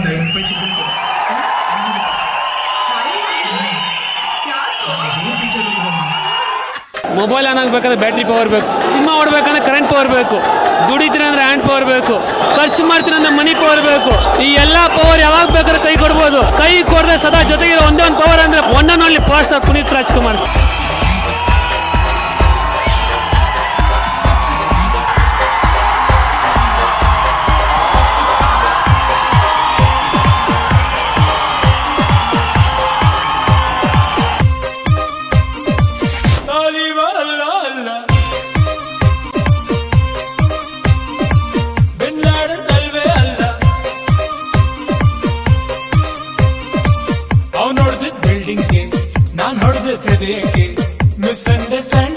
ಒಂದು 50 ರೂಪಾಯಿ chicken mobile on ಆಗಬೇಕಾದ್ರೆ ಬ್ಯಾಟ್ರಿ ಪವರ್ ಬೇಕು, ಸಿನಿಮಾ ಓಡಬೇಕಂದ್ರೆ ಕರೆಂಟ್ ಪವರ್ ಬೇಕು, ದುಡಿತೀನಿ ಅಂದ್ರೆ ಹ್ಯಾಂಡ್ ಪವರ್ ಬೇಕು, ಖರ್ಚು ಮಾಡ್ತೀನಿ ಅಂದ್ರೆ ಮನಿ ಪವರ್ ಬೇಕು. ಈ ಎಲ್ಲ ಪವರ್ ಯಾವಾಗ ಬೇಕಾದ್ರೆ ಕೈ ಕೊಡ್ಬೋದು. ಕೈ ಕೊಡದೆ ಸದಾ ಜೊತೆಗಿರೋ ಒಂದೇ ಒಂದು ಪವರ್ ಅಂದ್ರೆ one and only power star Puneeth Rajkumar. ಬಿಲ್ಡಿಂಗ್ಸ್ಗೆ ನಾನ್ ಹೊಡೆದ ಹೃದಯಕ್ಕೆ ಮಿಸ್ಅಂಡರ್ಸ್ಟ್ಯಾಂಡ್